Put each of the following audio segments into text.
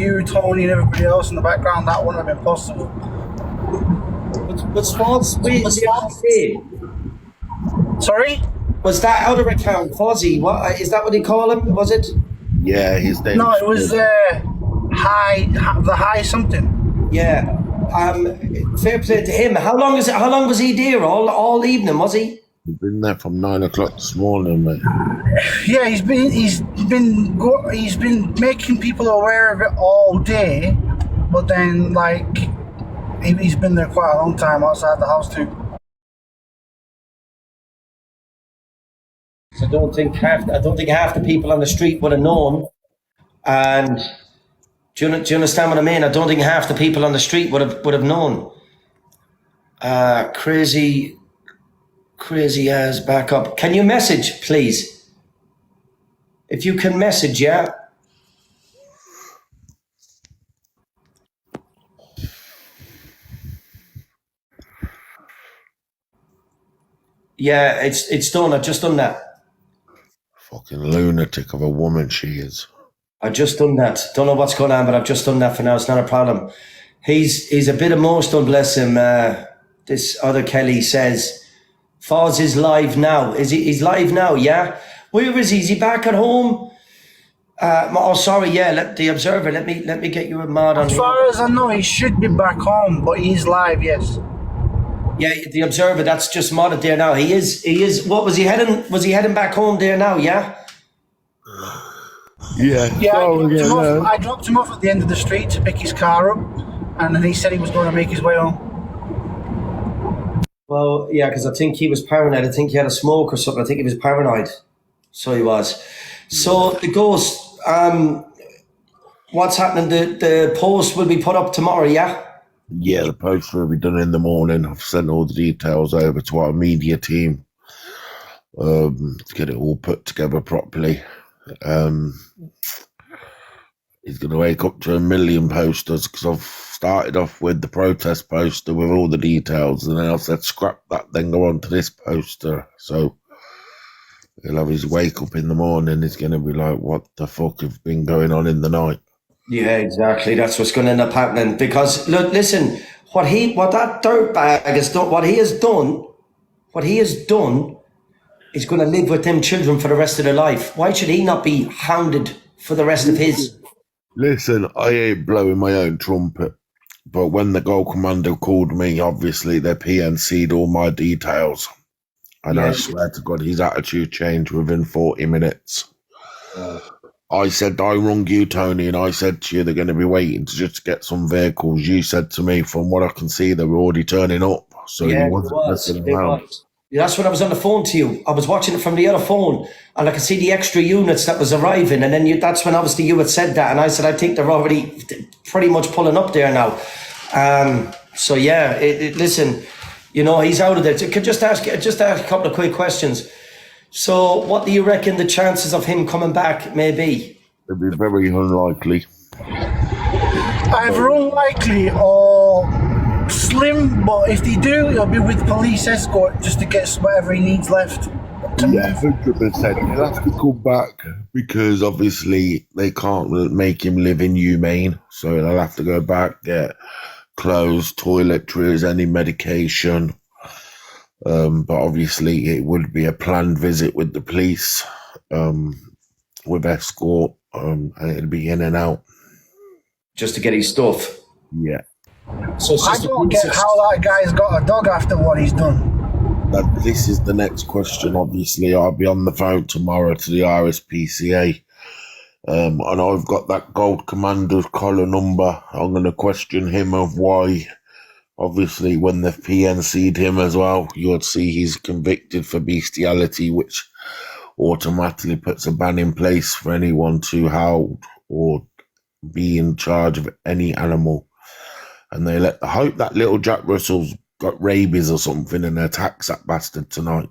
you, Tony, and everybody else in the background, that wouldn't have been possible. What's Fozzy? Sorry? Was that other account Fozzy? What is that? What they call him? Was it? Yeah, his name. No, it was the high something. Yeah. Fair play to him. How long was he there? All evening, was he? He's been there from 9 o'clock this morning, mate. Yeah, he's been making people aware of it all day, but then like he's been there quite a long time outside the house too. So I don't think half the people on the street would have known. And do you understand what I mean? I don't think half the people on the street would have known. Crazy as back up. Can you message, please? If you can message, yeah. Yeah, it's done. I've just done that. Fucking lunatic of a woman she is. I've just done that. Don't know what's going on, but I've just done that for now. It's not a problem. He's a bit emotional, bless him. This other Kelly says, Foz is live now. He's live now, yeah? Where is he? Is he back at home? Sorry, yeah, let the Observer, let me get you a mod on. As far as I know, he should be back home, but he's live, yes. Yeah, the Observer, that's just modded there now. He is, what was he heading? Was he heading back home there now, yeah? Yeah. I dropped him off at the end of the street to pick his car up, and then he said he was going to make his way home. Well, yeah, because I think he was paranoid. I think he had a smoke or something. I think he was paranoid. So he was. So the ghost, what's happening? The post will be put up tomorrow, yeah? Yeah, the post will be done in the morning. I've sent all the details over to our media team to get it all put together properly. He's going to wake up to 1 million posters because I've started off with the protest poster with all the details, and then I said scrap that, then go on to this poster. So he'll have his wake up in the morning. He's going to be like, what the fuck has been going on in the night? Yeah, exactly. That's what's going to end up happening. Because look, listen, what that dirtbag has done, what he has done is going to live with them children for the rest of their life. Why should he not be hounded for the rest of his? Listen, I ain't blowing my own trumpet, but when the Gold Commando called me, obviously they PNC'd all my details. And yeah. I swear to God, his attitude changed within 40 minutes. I said, I rung you, Tony, and I said to you, they're going to be waiting to just get some vehicles. You said to me, from what I can see, they were already turning up. So yeah, he wasn't messing around. That's when I was on the phone to you. I was watching it from the other phone, and I could see the extra units that was arriving. And then that's when obviously you had said that, and I said, I think they're already pretty much pulling up there now. So yeah, listen, you know, he's out of there. Could just ask a couple of quick questions. So, what do you reckon the chances of him coming back may be? It'd be very unlikely. Either unlikely or slim, but if they do, it'll be with police escort just to get whatever he needs left. Yeah, 100%. He'll have to come back because obviously they can't make him live inhumane. So he'll have to go back, get clothes, toiletries, any medication. But obviously it would be a planned visit with the police, with escort, and it'll be in and out. Just to get his stuff? Yeah. So I don't get how that guy's got a dog after what he's done. This is the next question. Obviously, I'll be on the phone tomorrow to the RSPCA. And I've got that Gold Commander's collar number. I'm going to question him of why. Obviously, when they've PNC'd him as well, you'll see he's convicted for bestiality, which automatically puts a ban in place for anyone to howl or be in charge of any animal. And they hope that little Jack Russell's got rabies or something and attacks that bastard tonight.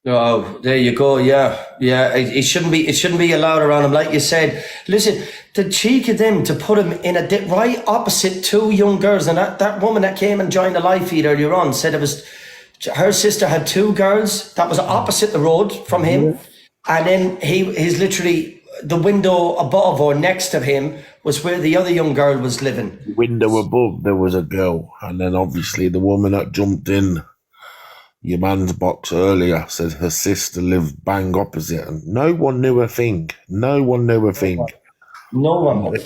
Oh, there you go. Yeah. It shouldn't be allowed around him, like you said. Listen, the cheek of them to put him in a right opposite two young girls, and that woman that came and joined the live feed earlier on said it was her sister had two girls that was opposite the road from him, and then he's literally the window above or next to him was where the other young girl was living. Window above, there was a girl, and then obviously the woman that jumped in your man's box earlier said her sister lived bang opposite, and no one knew a thing. No one knew a thing. No one.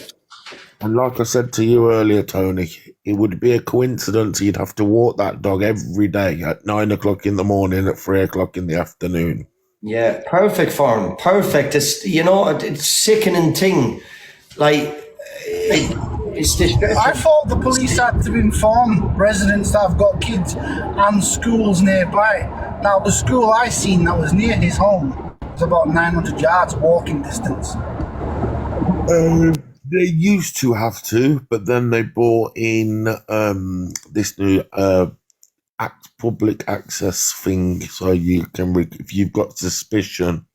And like I said to you earlier, Tony, it would be a coincidence you'd have to walk that dog every day at 9 o'clock in the morning, at 3 o'clock in the afternoon. Yeah, perfect for him. Perfect. It's, you know, it's sickening thing. Like, it's distressing. I thought the police had to inform residents that have got kids and schools nearby. Now, the school I seen that was near his home was about 900 yards walking distance. They used to have to, but then they brought in this new public access thing, so you can, if you've got suspicion,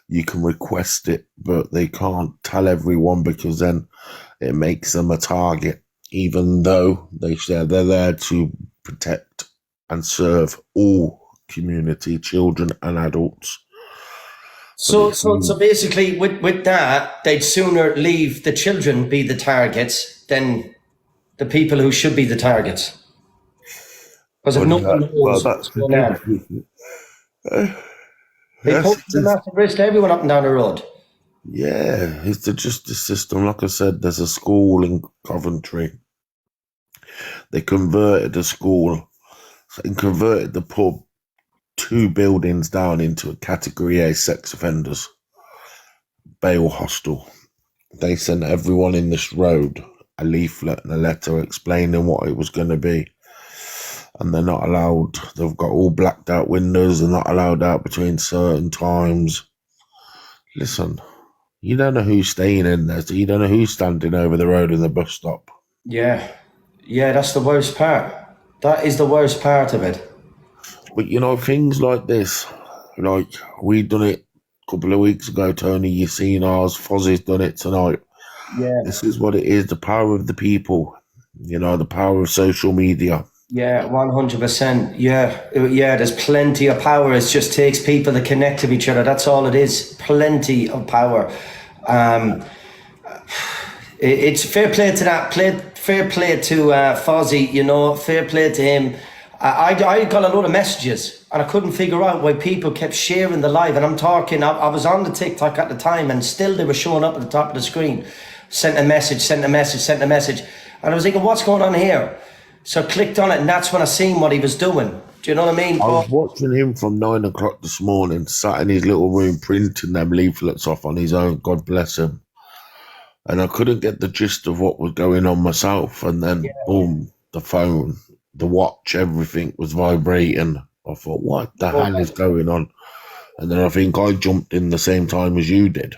you can request it, but they can't tell everyone because then it makes them a target, even though they're there to protect and serve all community, children and adults. So basically, with that, they'd sooner leave the children be the targets than the people who should be the targets. Because if no one knows what's going on, they put the massive risk to everyone up and down the road. Yeah, it's the justice system. Like I said, there's a school in Coventry. They converted the school and converted the pub 2 buildings down into a Category A sex offenders bail hostel. They sent everyone in this road a leaflet and a letter explaining what it was going to be. And they're not allowed, they've got all blacked out windows, they're not allowed out between certain times. Listen, you don't know who's staying in there, so you don't know who's standing over the road in the bus stop. Yeah, that's the worst part. That is the worst part of it. But you know, things like this, like we done it a couple of weeks ago, Tony, you seen ours, Fozzie's done it tonight. Yeah. This is what it is, the power of the people, you know, the power of social media. Yeah, 100%. Yeah, there's plenty of power. It just takes people to connect to each other. That's all it is. Plenty of power. It's fair play to that. Fair play to Fozzie, you know, fair play to him. I got a lot of messages and I couldn't figure out why people kept sharing the live. And I'm talking, I was on the TikTok at the time and still they were showing up at the top of the screen. Sent a message. And I was thinking, what's going on here? So I clicked on it and that's when I seen what he was doing. Do you know what I mean? I was watching him from 9 o'clock this morning, sat in his little room printing them leaflets off on his own, God bless him. And I couldn't get the gist of what was going on myself. And then, boom, the phone, the watch, everything was vibrating. I thought, what the hell is going on? And then I think I jumped in the same time as you did.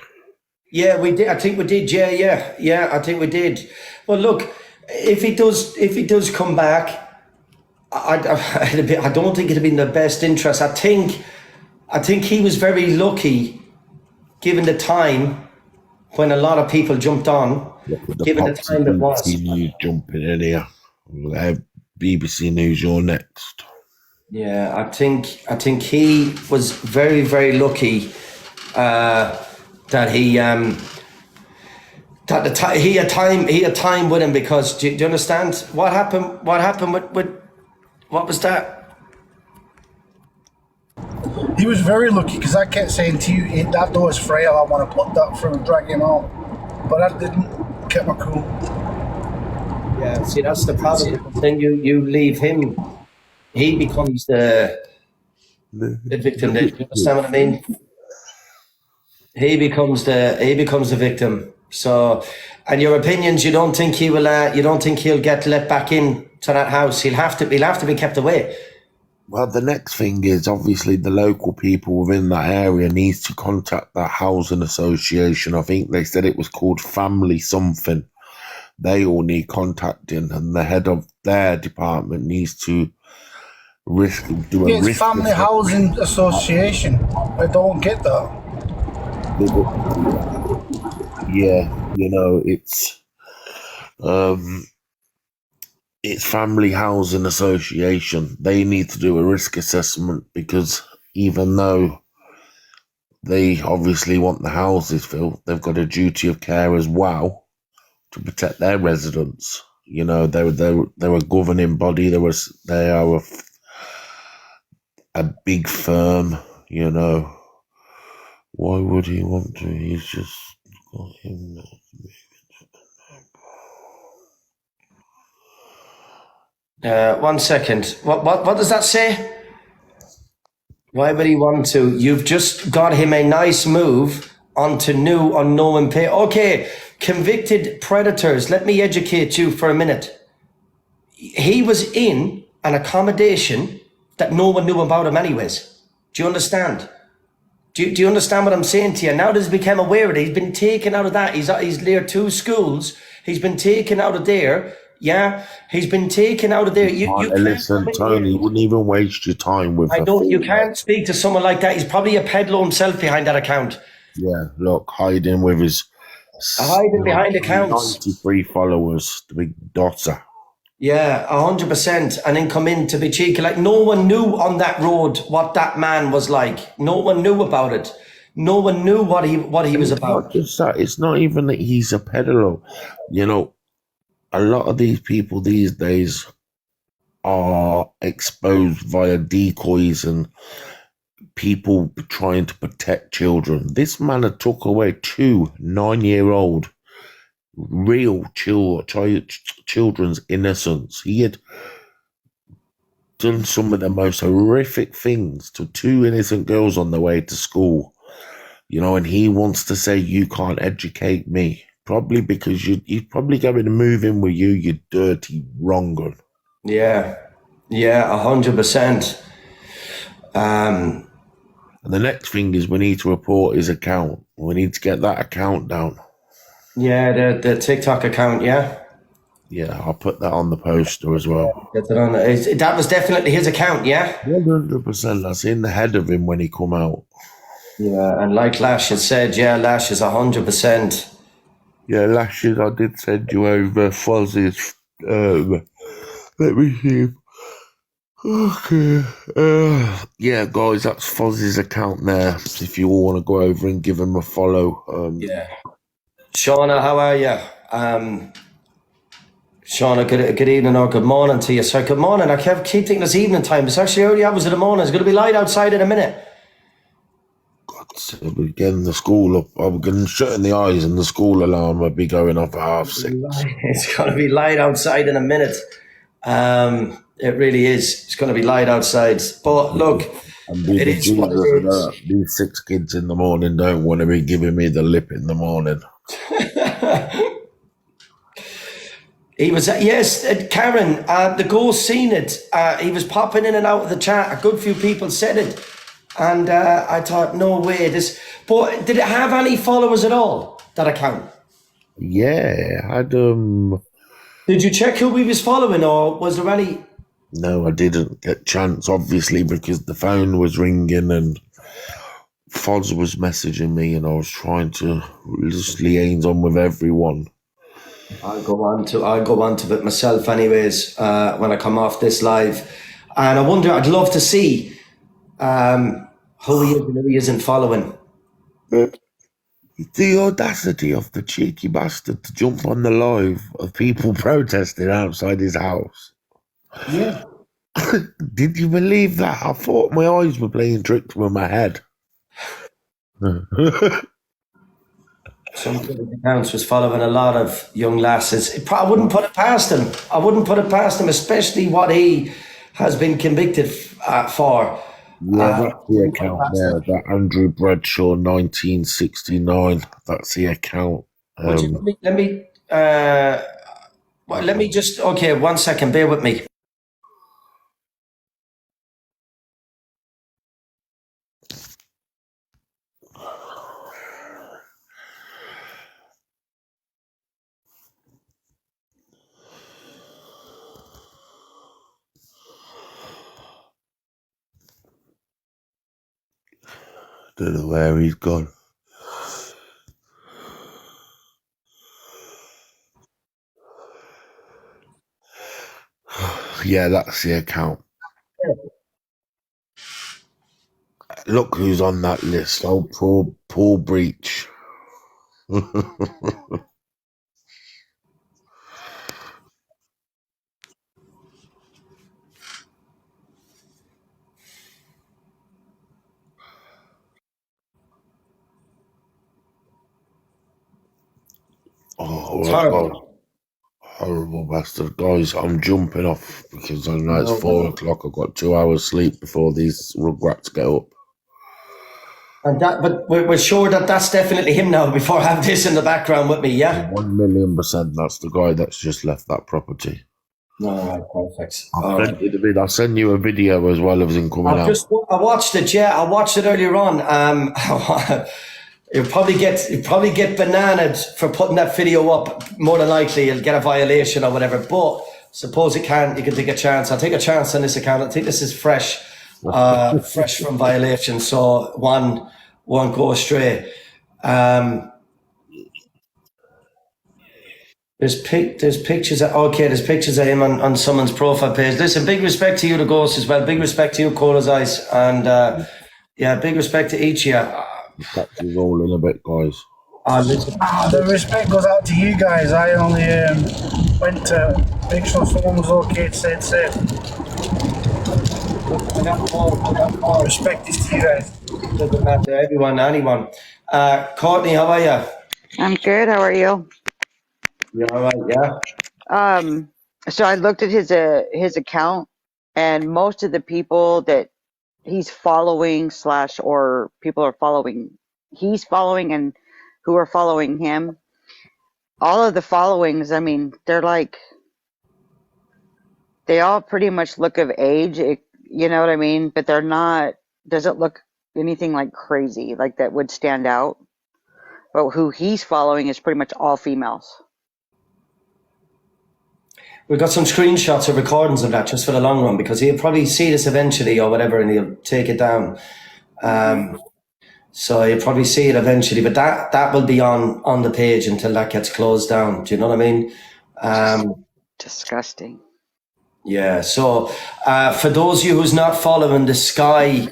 Yeah, we did. I think we did. Yeah. I think we did. Well, look, if he does come back, I don't think it'd be in the best interest. I think he was very lucky, given the time when a lot of people jumped on. Given the time it was. BBC News jumping in here. BBC News, you're next. Yeah, I think he was very, very lucky that he he had time with him, because do you understand what happened? What happened with what was that? He was very lucky because I kept saying to you, that door is frail, I want to put that through and drag him out. But I didn't, kept my cool. Yeah, see, that's the problem. Then you leave him, he becomes the victim. Do you understand what I mean? He becomes the victim. So, and your opinions, you don't think he will? You don't think he'll get let back in to that house? He'll have to be kept away. Well, the next thing is obviously the local people within that area needs to contact that housing association. I think they said it was called Family something. They all need contacting, and the head of their department needs to do a risk. Family Housing Association. I don't get that. Yeah, you know, it's Family Housing Association. They need to do a risk assessment, because even though they obviously want the houses filled. They've got a duty of care as well to protect their residents. You know, they're a governing body. They are a big firm. You know, why would he want to? He's just got him. 1 second. What does that say? Why would he want to? You've just got him a nice move onto new unknown pay. Okay, convicted predators. Let me educate you for a minute. He was in an accommodation that no one knew about him anyways. Do you understand? Do you understand what I'm saying to you? Now that he's become aware of it, he's been taken out of that. He's near 2 schools. He's been taken out of there. Yeah, he's been taken out of there. You can't Listen, Tony, you wouldn't even waste your time with. I don't. You can't speak to someone like that. He's probably a peddler himself behind that account. Yeah, look, hiding with his behind accounts. 93 followers, the big dotter. Yeah, 100%. And then come in to be cheeky. Like, no one knew on that road what that man was like. No one knew about it. No one knew what he was about. Not just that. It's not even that he's a peddler. You know, a lot of these people these days are exposed via decoys and people trying to protect children. This man had took away 2 9-year-old real children's innocence. He had done some of the most horrific things to 2 innocent girls on the way to school. You know, and he wants to say, you can't educate me. Probably because he's probably going to move in with you, you dirty wronger. Yeah. Yeah, 100%. And the next thing is we need to report his account. We need to get that account down. Yeah, the TikTok account, yeah? Yeah, I'll put that on the poster as well. Get it on. That was definitely his account, yeah? 100%. That's in the head of him when he come out. Yeah, and like Lash had said, yeah, Lash is 100%. Yeah, Lashes, I did send you over Fozz's. Let me see. Okay. Yeah, guys, that's Fozz's account there. If you all want to go over and give him a follow. Yeah. Shauna, how are you? Shauna, good evening or good morning to you. Sorry, good morning. I keep thinking it's evening time. It's actually early hours of the morning. It's going to be light outside in a minute. We're getting the school up. I'm going to shut in the eyes and the school alarm will be going off at 6:30. It's going to be light outside in a minute. It really is. It's going to be light outside. But look, it is what it is. These 6 kids in the morning don't want to be giving me the lip in the morning. He was, yes, Karen, the ghost seen it. He was popping in and out of the chat. A good few people said it. And I thought, no way. But did it have any followers at all, that account? Yeah, I had Did you check who he was following, or was there any? No, I didn't get chance, obviously, because the phone was ringing and Foz was messaging me, and I was trying to just liaise on with everyone. I'll go on to it myself, anyways, when I come off this live, and I wonder. I'd love to see who he is and who he isn't following. The audacity of the cheeky bastard to jump on the live of people protesting outside his house. Yeah. Did you believe that? I thought my eyes were playing tricks with my head. Some accounts was following a lot of young lasses. I wouldn't put it past him. Especially what he has been convicted for. Yeah, that's the account there. That Andrew Bradshaw, 1969. That's the account. Let me just. Okay, 1 second. Bear with me. Don't know where he's gone. Yeah, that's the account. Look who's on that list. Oh, poor Paul Breach. Oh, It's that guy, horrible. horrible bastard. Guys, I'm jumping off because I know it's No, 4 o'clock. I've got 2 hours sleep before these rugrats get up. and that, but we're sure that that's definitely him now. Before I have this in the background with me, yeah. 1,000,000% that's the guy that's just left that property. All right, perfect. I'll All right. send you the video. I'll send you a video as well of him coming out. I watched it. Yeah, I watched it earlier on. You'll probably get bananaed for putting that video up. More than likely, you'll get a violation or whatever. But suppose you can take a chance. I'll take a chance on this account. I think this is fresh, fresh from violation. So one won't go astray. There's pictures there's pictures of him on someone's profile page. Listen, big respect to you, the Ghost, as well. Big respect to you, Cora's Eyes, and yeah, big respect to each of you. Catch you rolling a bit, guys. The respect goes out to you guys. I only went to make sure someone was okay, stayed safe. Respect is to you guys. Doesn't matter, everyone, anyone. Courtney, how are you? I'm good. How are you? You all right? Yeah. So I looked at his account, and most of the people that he's following slash or people are following, he's following and who are following him, all of the followings, I mean, they're like, they all pretty much look of age, you know what I mean? But they're not, doesn't look anything like crazy, like that would stand out. But who he's following is pretty much all females. We've got some screenshots or recordings of that just for the long run, because he'll probably see this eventually or whatever and he'll take it down. So you'll probably see it eventually, but that will be on the page until that gets closed down. Do you know what I mean? Disgusting. Yeah. So for those of you who's not following the Sky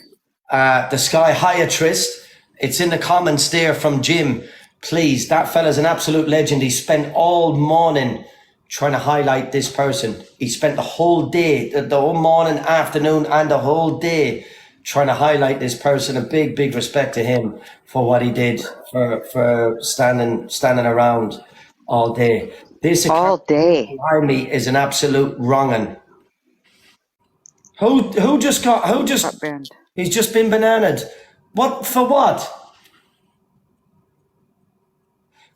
Hyatrist, it's in the comments there from Jim. Please, that fella's an absolute legend. He spent all morning trying to highlight this person. He spent the whole day, the whole morning, afternoon, and the whole day trying to highlight this person. A big respect to him for what he did, for standing around all day. This All day. behind me is an absolute wrong'un. Who just Banned. he's just been bananaed. What for what?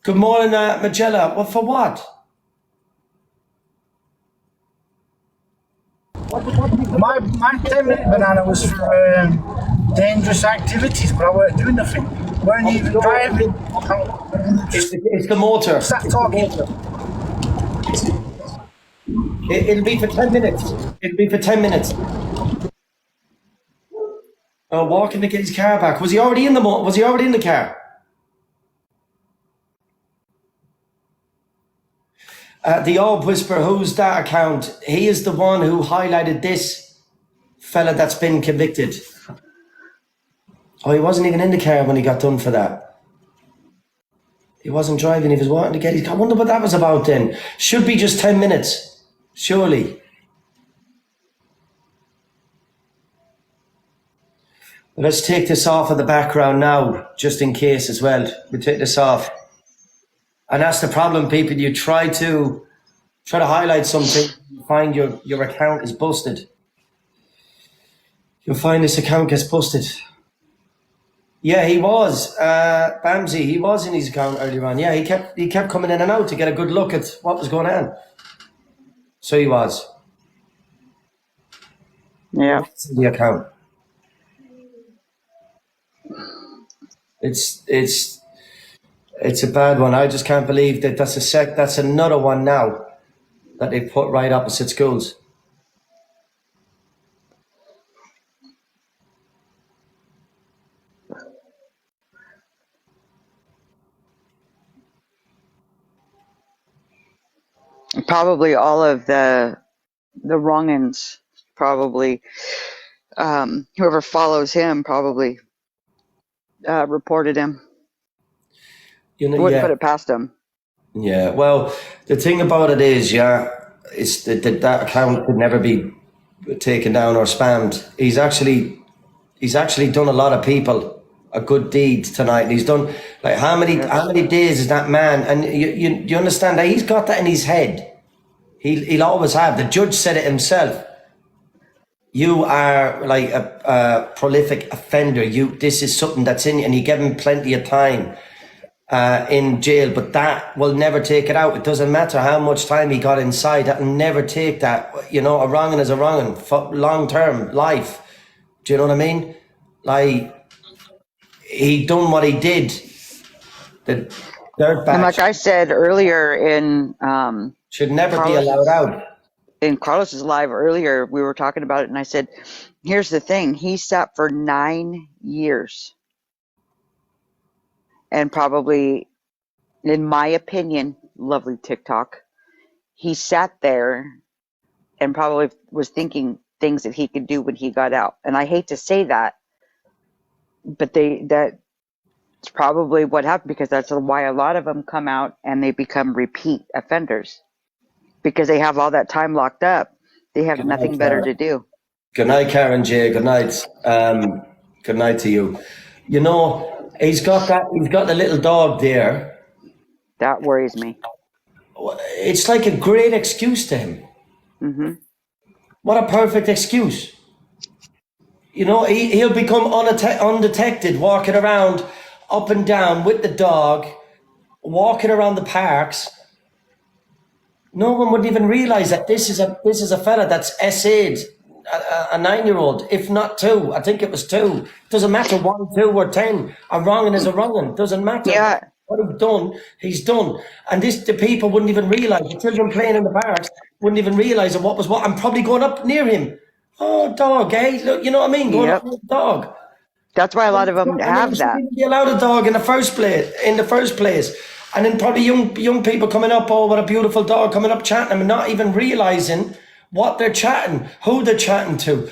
Good morning, Magella. What for what? My 10-minute banana was for dangerous activities, but I weren't doing nothing. Weren't even driving. It's the motor. Sat talking. It'll be for 10 minutes. It'll be for 10 minutes. Oh, walking to get his car back. Was he already in the car? The Orb Whisperer, who's that account? He is the one who highlighted this fella that's been convicted. Oh, he wasn't even in the car when he got done for that. He wasn't driving, he was wanting to get his car. I wonder what that was about then. Should be just 10 minutes, surely. Let's take this off of the background now, just in case as well. We'll take this off. And that's the problem, people. You try to highlight something, you find your account is busted. You'll find this account gets busted. Yeah, he was. Bamsey, he was in his account earlier on. Yeah, he kept coming in and out to get a good look at what was going on. So he was. Yeah. The account. It's a bad one. I just can't believe that that's another one now that they put right opposite schools. Probably all of the wrongins, probably whoever follows him probably reported him. You know, Wouldn't yeah, put it past him. yeah. Well, the thing about it is, yeah, it's that account could never be taken down or spammed. He's actually done a lot of people a good deed tonight. And he's done like Yep. how many days is that man? And you understand that he's got that in his head. He'll always have. The judge said it himself. You are like a prolific offender. This is something that's in you, and you give him plenty of time in jail, but that will never take it out. It doesn't matter how much time he got inside. That will never take that. You know, a wronging is a wronging for long term life. Do you know what I mean? Like he done what he did. The And dirtbag like I said earlier should never be Carlos's allowed out. in Carlos's live earlier, we were talking about it, and I said, "Here's the thing: he sat for 9 years, and probably, in my opinion, lovely TikTok, he sat there and probably was thinking things that he could do when he got out. And I hate to say that, but that's probably what happened, because that's why a lot of them come out and they become repeat offenders, because they have all that time locked up. They have Good night, nothing better Karen. to do. Good night, Karen J. Good night. Good night to you. You know, he's got the little dog there. That worries me. It's like a great excuse to him. Hmm. What a perfect excuse. You know, he'll become undetected, walking around up and down with the dog, walking around the parks. No one would even realize that this is a fella that's SA'd a 9-year-old, if not two. I think it was two. Doesn't matter 1, 2, or 10. A wronging is a wronging. Doesn't matter Yeah, what he's done. He's done. And the people wouldn't even realize. The children playing in the parks wouldn't even realize what was what. I'm probably going up near him. Oh, dog, eh? Look, you know what I mean? Going up yep. near the dog. That's why a lot of them And then you have shouldn't that. even be allowed a dog in the first place. And then probably young people coming up, oh, what a beautiful dog, coming up chatting them and not even realizing what they're chatting, who they're chatting to,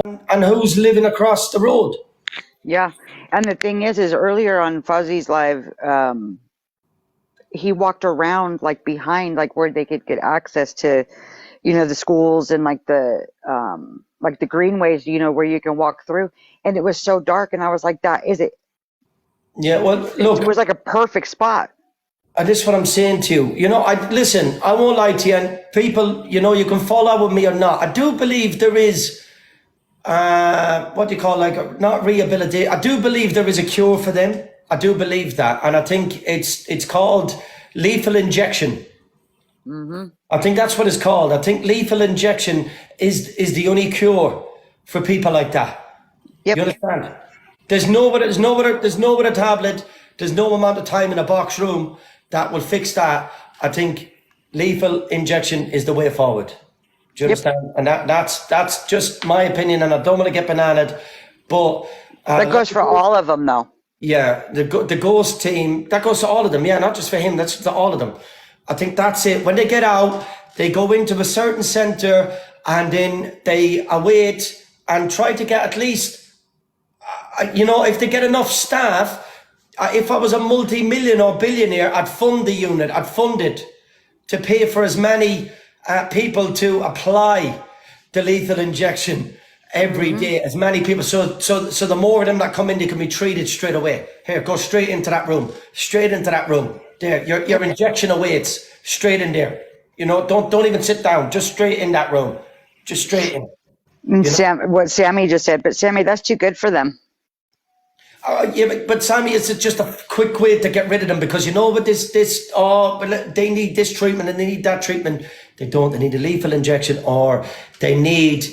and who's living across the road. Yeah. And the thing is earlier on Fuzzy's live, he walked around like behind, like where they could get access to, the schools and like the greenways, where you can walk through. And it was so dark, and I was like, Yeah, well, it look, was like a perfect spot. this is what I'm saying to you. You know, I won't lie to you, and people, you can fall out with me or not. I do believe there is, what do you call, like, not rehabilitate. I do believe there is a cure for them. I do believe that, and I think it's called lethal injection. Hmm. I think that's what it's called. I think lethal injection is the only cure for people like that. You Yep. understand? There's no other tablet. There's no amount of time in a box room that will fix that. I think lethal injection is the way forward. Do you Yep. understand? And that's just my opinion, and I don't want to get bananaed, but That goes for all of them, though. yeah, the ghost team, that goes to all of them. Yeah, not just for him, that's to all of them. I think that's it. When they get out, they go into a certain centre and then they await and try to get at least, if they get enough staff. If I was a multi-million or billionaire, I'd fund the unit. I'd fund it to pay for as many people to apply the lethal injection every day, as many people. So the more of them that come in, they can be treated straight away. Here, go straight into that room. Straight into that room. There, your injection awaits. Straight in there. Don't even sit down. Just straight in that room. Just straight in. And You know. what Sammy just said, but Sammy, that's too good for them. Yeah, but Sammy, it's just a quick way to get rid of them, because with they need this treatment and they need that treatment. They don't. They need a lethal injection, or they need.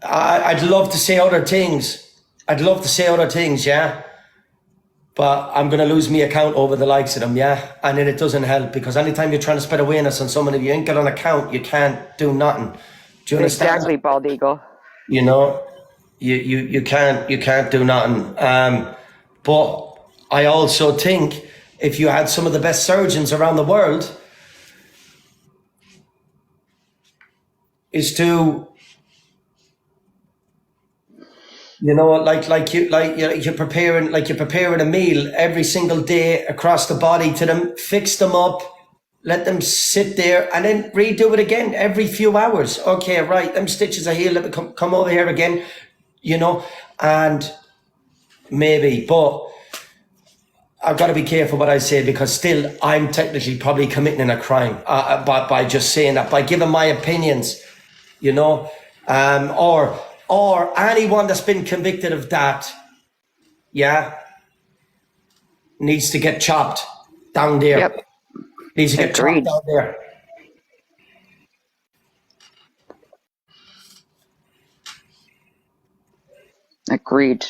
I'd love to say other things. Yeah. But I'm going to lose me account over the likes of them, yeah? And then it doesn't help, because anytime you're trying to spread awareness on someone, if you ain't got an account, you can't do nothing. Do you understand? Exactly, bald eagle. You can't do nothing. But I also think if you had some of the best surgeons around the world, is to You know, you're preparing a meal every single day across the body to them. Fix them up, let them sit there, and then redo it again every few hours. Okay, right, them stitches are healed. Let me come over here again. You know, and maybe, but I've got to be careful what I say, because still I'm technically probably committing a crime by just saying that, by giving my opinions, you know, or anyone that's been convicted of that, yeah, needs to get chopped down there. Yep. Needs to get chopped Agreed. down there. Agreed.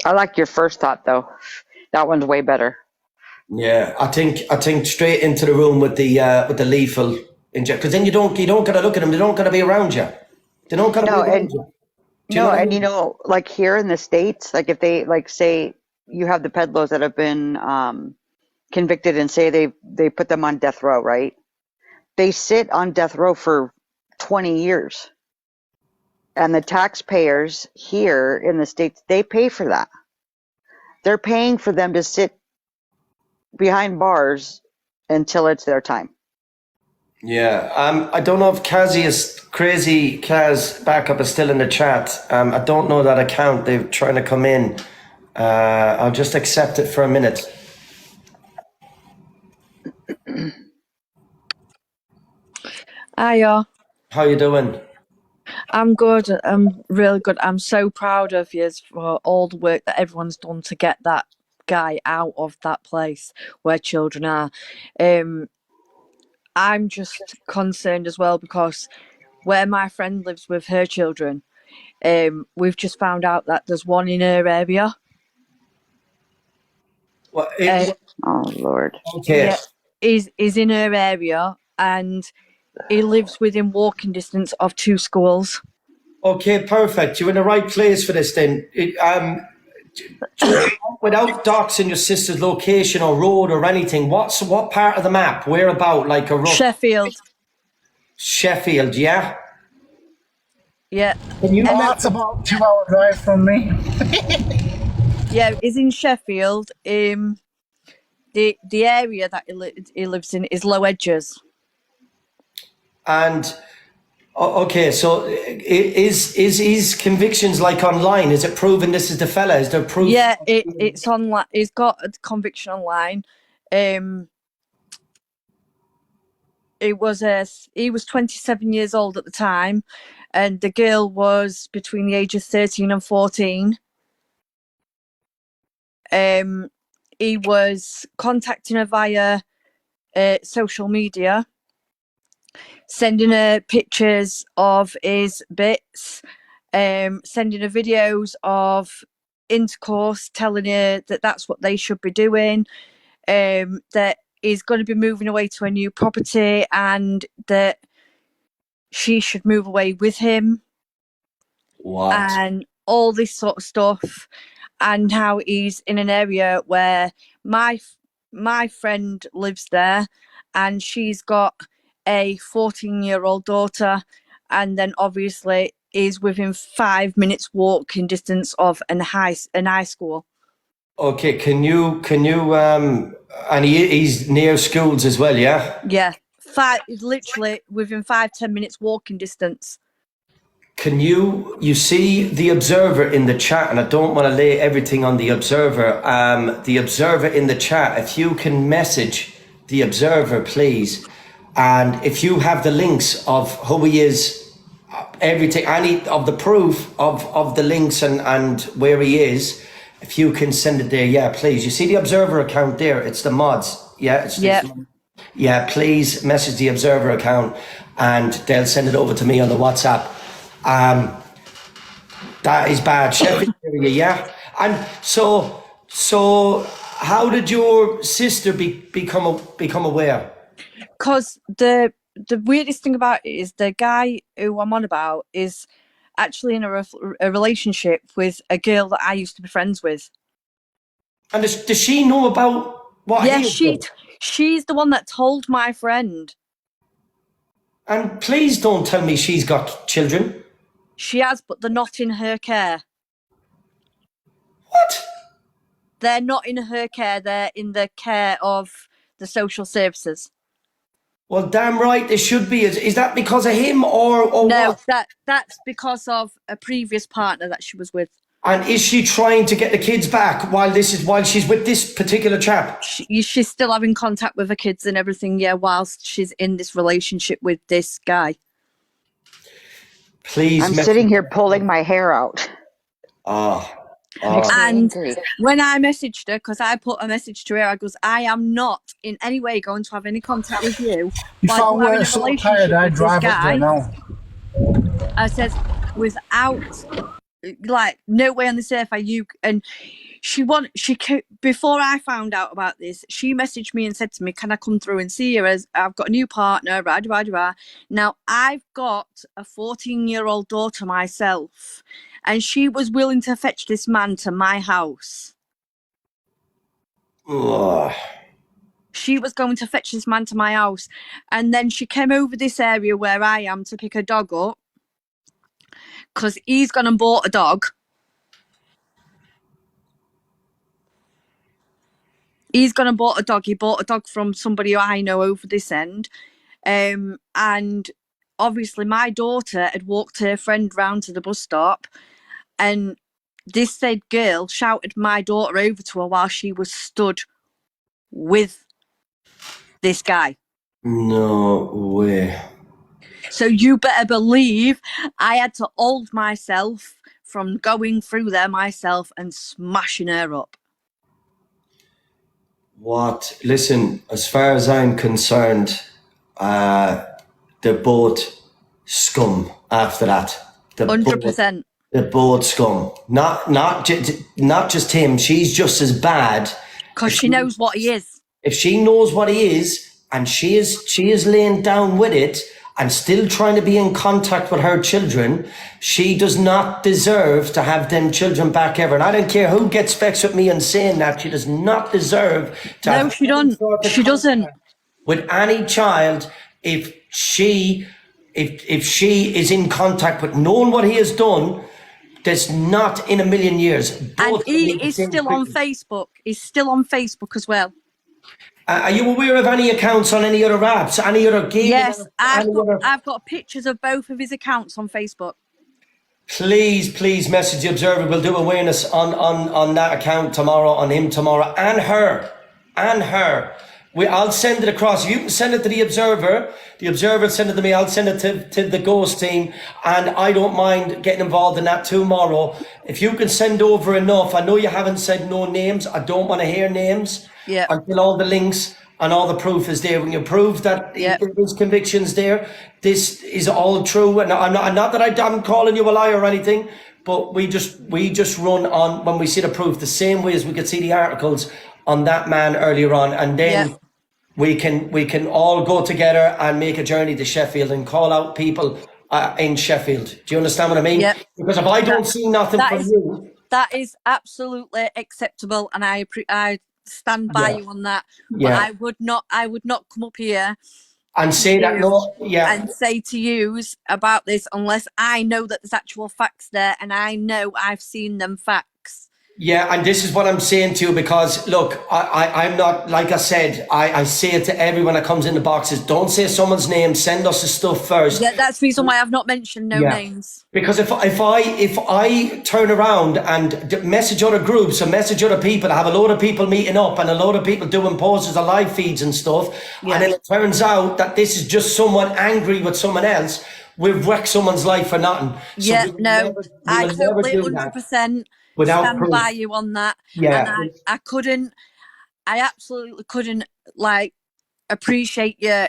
I like your first thought though. That one's way better. Yeah, I think straight into the room with the lethal injection, because then you don't gotta look at them. They don't gotta be around you. They don't gotta be No, around and you. Do you know no, what I and mean? like here in the States, like if they like say you have the peddlers that have been convicted and say they put them on death row, right? They sit on death row for 20 years. And the taxpayers here in the States, they pay for that. They're paying for them to sit behind bars until it's their time. Yeah. I don't know if Crazy Kaz backup is still in the chat. I don't know that account. They're trying to come in. I'll just accept it for a minute. Hiya. How you doing? I'm good. I'm really good. I'm so proud of you for all the work that everyone's done to get that guy out of that place where children are. Um, I'm just concerned as well because where my friend lives with her children, we've just found out that there's one in her area. Well, Uh, Oh Lord. okay. yeah, is in her area, and he lives within walking distance of 2 schools. Okay, perfect. You're in the right place for this then. Just without doxing your sister's location or road or anything, what part of the map? Where about? Like a rough Sheffield. Sheffield, yeah? Yeah. Can you Oh, F- that's about 2 hour drive from me. yeah, is in Sheffield. The area that he lives in is Low Edges. and okay, so is his convictions like online? Is it proven this is the fella? Is there proof? Yeah, it's online. He's got a conviction online. He was 27 years old at the time, and the girl was between the ages 13 and 14. He was contacting her via social media, sending her pictures of his bits, sending her videos of intercourse, telling her that that's what they should be doing, that he's going to be moving away to a new property and that she should move away with him, What? and all this sort of stuff, and how he's in an area where my friend lives there, and she's got a 14-year-old daughter, and then obviously is within 5 minutes walking distance of an high school. Okay, can you and he's near schools as well, yeah? Yeah, literally within 5-10 minutes walking distance. Can you see the observer in the chat? And I don't want to lay everything on the observer. The observer in the chat, if you can message the observer, please. And if you have the links of who he is, everything, any of the proof of the links and where he is, if you can send it there, yeah, please. You see the observer account there? It's the mods. Yeah, Yeah. yeah, please message the observer account and they'll send it over to me on the WhatsApp. That is bad. Sheffield area, yeah. And so how did your sister become aware? Because the weirdest thing about it is the guy who I'm on about is actually in a relationship with a girl that I used to be friends with. And does she know about what Yeah, he is doing? she's the one that told my friend. And please don't tell me she's got children. She has, but they're not in her care. What? They're not in her care. They're in the care of the social services. Well, damn right they should be. Is that because of him or No, what? that's because of a previous partner that she was with. And is she trying to get the kids back while she's with this particular chap? She's still having contact with her kids and everything, yeah, whilst she's in this relationship with this guy. Please. I'm sitting here pulling my hair out. Oh. And when I messaged her, because I put a message to her, I goes, I am not in any way going to have any contact with you. If I were so tired, I'd drive up there now. I says, without, like, no way on this earth are you. And before I found out about this, she messaged me and said to me, can I come through and see you? As I've got a new partner, rah, rah, rah. Now, I've got a 14-year-old daughter myself, and she was willing to fetch this man to my house. Ugh. She was going to fetch this man to my house, and then she came over this area where I am to pick her dog up, because he's gone and bought a dog. He's gone and bought a dog. He bought a dog from somebody who I know over this end. And obviously my daughter had walked her friend round to the bus stop, and this said girl shouted my daughter over to her while she was stood with this guy. No way. So you better believe I had to hold myself from going through there myself and smashing her up. What? Listen, as far as I'm concerned, they're both scum after that. 100%. They're both scum. Not just him. She's just as bad. Because she knows what he is. If she knows what he is, and she is laying down with it and still trying to be in contact with her children, she does not deserve to have them children back ever. And I don't care who gets vexed with me and saying that. She does not deserve to No, have she don't. She doesn't. with any child if she is in contact with knowing what he has done. There's not in a million years. And he is still on Facebook. He's still on Facebook as well. Are you aware of any accounts on any other apps? Any other games? Yes, I've got pictures of both of his accounts on Facebook. Please message the Observer. We'll do awareness on that account tomorrow, on him tomorrow, and her. I'll send it across. You can send it to the Observer will send it to me, I'll send it to the Ghost team, and I don't mind getting involved in that tomorrow. If you can send over enough, I know you haven't said no names, I don't want to hear names until all the links and all the proof is there. When you prove that there's convictions there, this is all true, and I'm not that I'm calling you a liar or anything, but we just run on when we see the proof the same way as we could see the articles on that man earlier on, and then we can all go together and make a journey to Sheffield and call out people in Sheffield. Do you understand what I mean? Yep. Because if I don't see nothing from you, that is absolutely acceptable, and I stand by you on that. But I would not come up here and say that and say to you about this unless I know that there's actual facts there, and I know I've seen them facts. Yeah, and this is what I'm saying to you, because look, I'm not, like I said, I say it to everyone that comes in the boxes, don't say someone's name, send us the stuff first. Yeah, that's the reason why I've not mentioned names. Because if I turn around and message other groups and message other people, I have a load of people meeting up and a load of people doing posters of live feeds and stuff, and then it turns out that this is just someone angry with someone else, we've wrecked someone's life for nothing. So I totally 100% stand by you on that. Yeah. And I absolutely couldn't appreciate you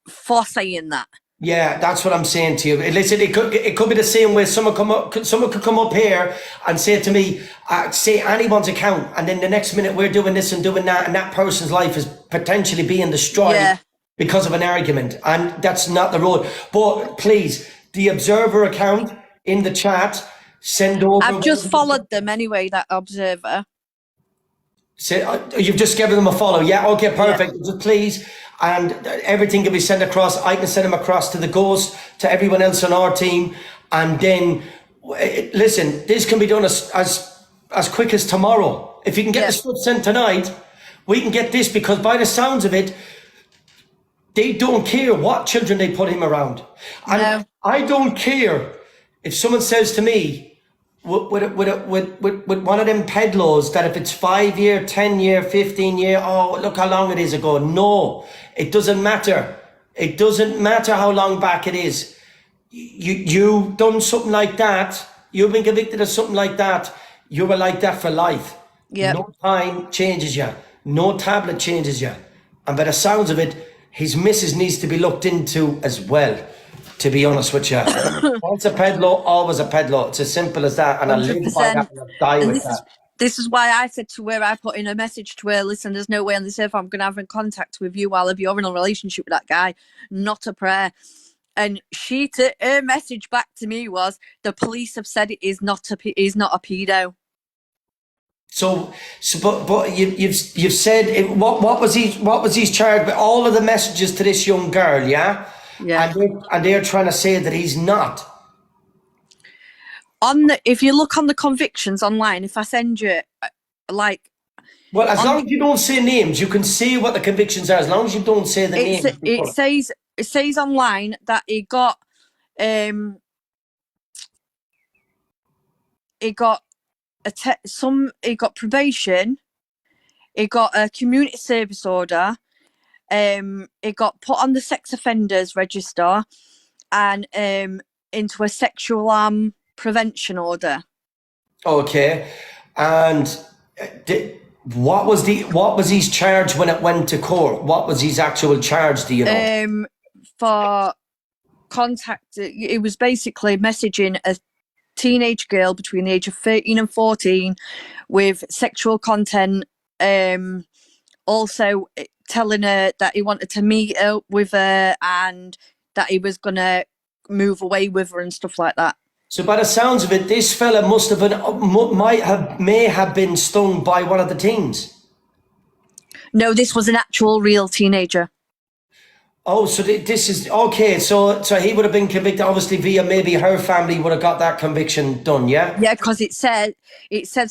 for saying that. Yeah, that's what I'm saying to you. Listen, it could be the same way someone could come up here and say to me, say anyone's account, and then the next minute we're doing this and doing that, and that person's life is potentially being destroyed because of an argument, and that's not the road. But please, the Observer account in the chat, send over. I've just followed them anyway, that Observer. You've just given them a follow. Yeah, okay, perfect. Just please, and everything can be sent across. I can send them across to the Ghost, to everyone else on our team, and then listen, this can be done as as quick as tomorrow. If you can get the stuff sent tonight, we can get this, because by the sounds of it, they don't care what children they put him around. And No. I don't care if someone says to me, with one of them pedlos, that if it's 5 year, 10 year, 15 year, oh, look how long it is ago. No, it doesn't matter. It doesn't matter how long back it is. You done something like that, you've been convicted of something like that, you were like that for life. Yep. No time changes you. No tablet changes you. And by the sounds of it, his missus needs to be looked into as well, to be honest with you. Once a pedlo, always a pedlo. It's as simple as that. And I live by that and I die And with that. This is why I said to her, I put in a message to her, listen, there's no way on this earth I'm going to have in contact with you while you're in a relationship with that guy. Not a prayer. And her message back to me was, the police have said it is not a pedo. So but you've said it, what was he charged with? All of the messages to this young girl, yeah? Yeah. And they're trying to say that he's not. If you look on the convictions online, if I send you well, as long as you don't say names, you can say what the convictions are. As long as you don't say the names. It says online that he got he got probation, he got a community service order, he got put on the sex offenders register, and into a sexual harm prevention order. Okay, and what was his charge when it went to court? What was his actual charge? Do you know? For contact, it was basically messaging a teenage girl between the age of 13 and 14 with sexual content. Also telling her that he wanted to meet up with her and that he was gonna move away with her and stuff like that. So by the sounds of it, this fella may have been stung by one of the teens. No, this was an actual real teenager. Oh, so this is okay. So he would have been convicted, obviously, via maybe her family would have got that conviction done, yeah? Yeah, because it says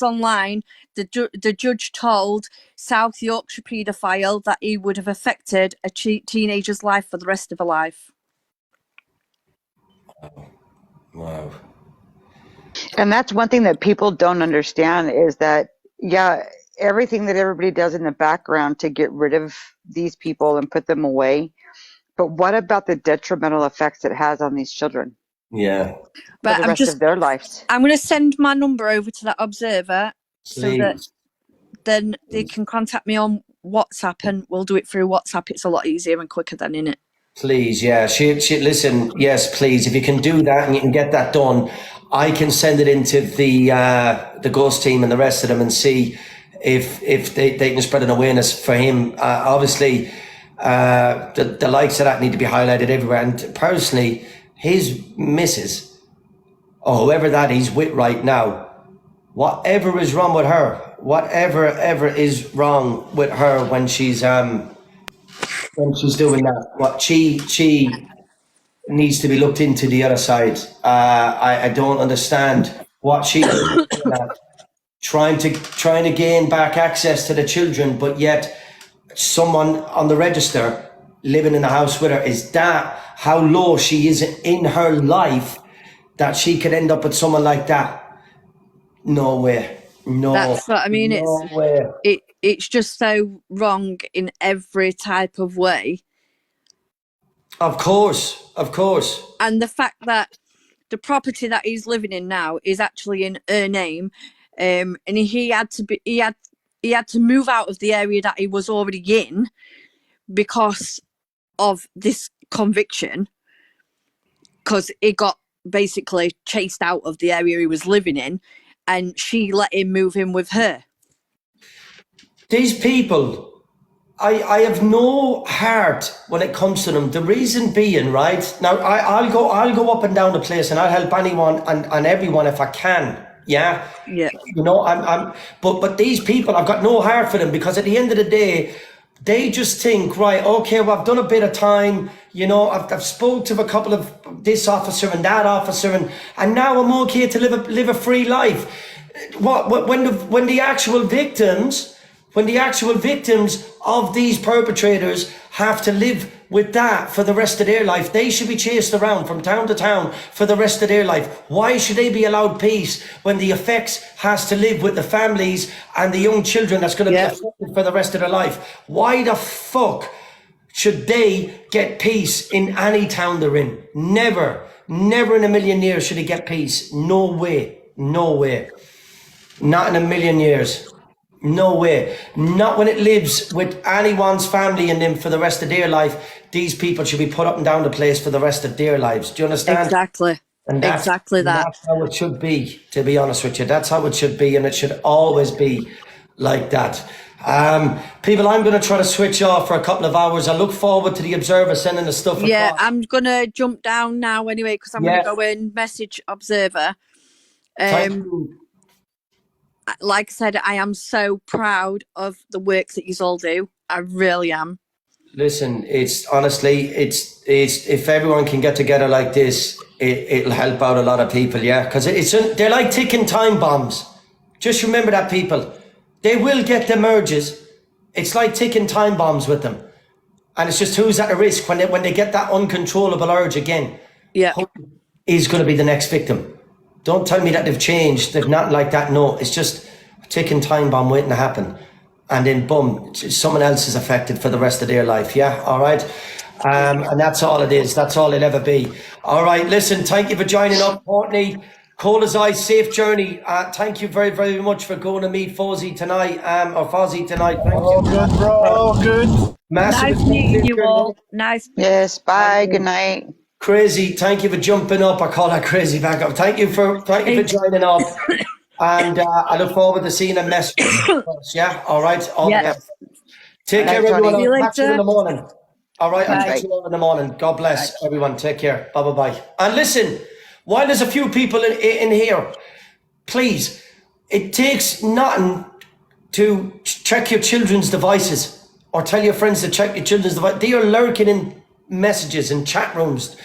online, the judge told South Yorkshire paedophile that he would have affected a teenager's life for the rest of her life. Wow. And that's one thing that people don't understand is that, yeah, everything that everybody does in the background to get rid of these people and put them away. But what about the detrimental effects it has on these children? Yeah. For the rest of their lives. I'm going to send my number over to that observer. Please. So that then they can contact me on WhatsApp, and we'll do it through WhatsApp. It's a lot easier and quicker than in it. Please, yeah. She listen, yes, please. If you can do that and you can get that done, I can send it into the ghost team and the rest of them and see if they can spread an awareness for him. Obviously, the likes of that need to be highlighted everywhere. And personally, his missus, or whoever that he's with right now, whatever is wrong with her, whatever ever is wrong with her when she's doing that, what she needs to be looked into the other side. I don't understand what she's doing that, trying to gain back access to the children, but yet someone on the register living in the house with her. Is that how low she is in her life that she could end up with someone like that? No way. No. That's what I mean. No way. It's just so wrong in every type of way. Of course. And the fact that the property that he's living in now is actually in her name, and he had to move out of the area that he was already in because of this conviction, because he got basically chased out of the area he was living in, and she let him move in with her. These people, I have no heart when it comes to them. The reason being, right now, I'll go up and down the place and I'll help anyone and everyone if I can. Yeah. Yeah. You know, but these people, I've got no heart for them, because at the end of the day, they just think, right, okay, well, I've done a bit of time, you know, I've spoke to a couple of this officer and that officer, and now I'm okay to live a free life. when the actual victims, of these perpetrators have to live with that for the rest of their life, they should be chased around from town to town for the rest of their life. Why should they be allowed peace when the effects has to live with the families and the young children that's going to be affected for the rest of their life? Why the fuck should they get peace in any town they're in? Never in a million years should they get peace. No way. Not in a million years. No way. Not when it lives with anyone's family in them for the rest of their life. These people should be put up and down the place for the rest of their lives. Do you understand? Exactly. And that's how it should be, to be honest with you. That's how it should be, and it should always be like that. People, I'm going to try to switch off for a couple of hours. I look forward to the Observer sending the stuff Yeah, across. I'm going to jump down now anyway, because I'm going to go and message Observer. Thank you. Like I said, I am so proud of the work that you all do. I really am. Listen, it's honestly, it's if everyone can get together like this, it'll help out a lot of people, yeah? Because they're like ticking time bombs. Just remember that, people. They will get them urges. It's like ticking time bombs with them. And it's just who's at a risk when they get that uncontrollable urge again. Yeah. Who is going to be the next victim? Don't tell me that they've changed. They've not like that. No, it's just a ticking time bomb waiting to happen. And then boom, someone else is affected for the rest of their life. Yeah, all right. And that's all it is. That's all it'll ever be. All right, listen, thank you for joining up, Courtney. Cold as ice, safe journey. Thank you very, very much for going to meet Fozzie tonight, or Fozzie tonight. Thank you. Good, bro. All good. Nice meeting you all. Nice. Yes, bye. Good night. Crazy, thank you for jumping up. I call that crazy back up. Thank you for joining up. And I look forward to seeing a message. Yeah, all right. All the best. Take care, everyone. I'll catch you in the morning. All right, I'll catch you all in the morning. God bless everyone. Take care. Bye. And listen, while there's a few people in here, please, it takes nothing to check your children's devices or tell your friends to check your children's devices. They are lurking in messages and chat rooms,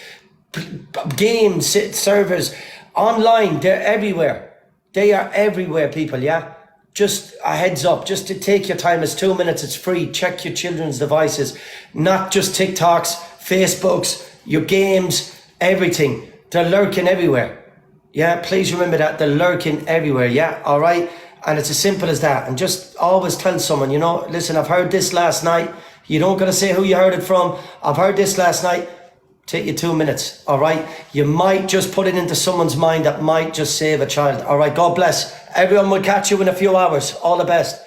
games, servers, online. They're everywhere. They are everywhere, people, yeah? Just a heads up, just to take your time. It's 2 minutes, it's free. Check your children's devices, not just TikToks, Facebooks, your games, everything. They're lurking everywhere. Yeah, please remember that. They're lurking everywhere, yeah? All right? And it's as simple as that. And just always tell someone, you know, listen, I've heard this last night. You don't got to say who you heard it from. I've heard this last night. Take you 2 minutes, all right? You might just put it into someone's mind that might just save a child. All right, God bless. Everyone will catch you in a few hours. All the best.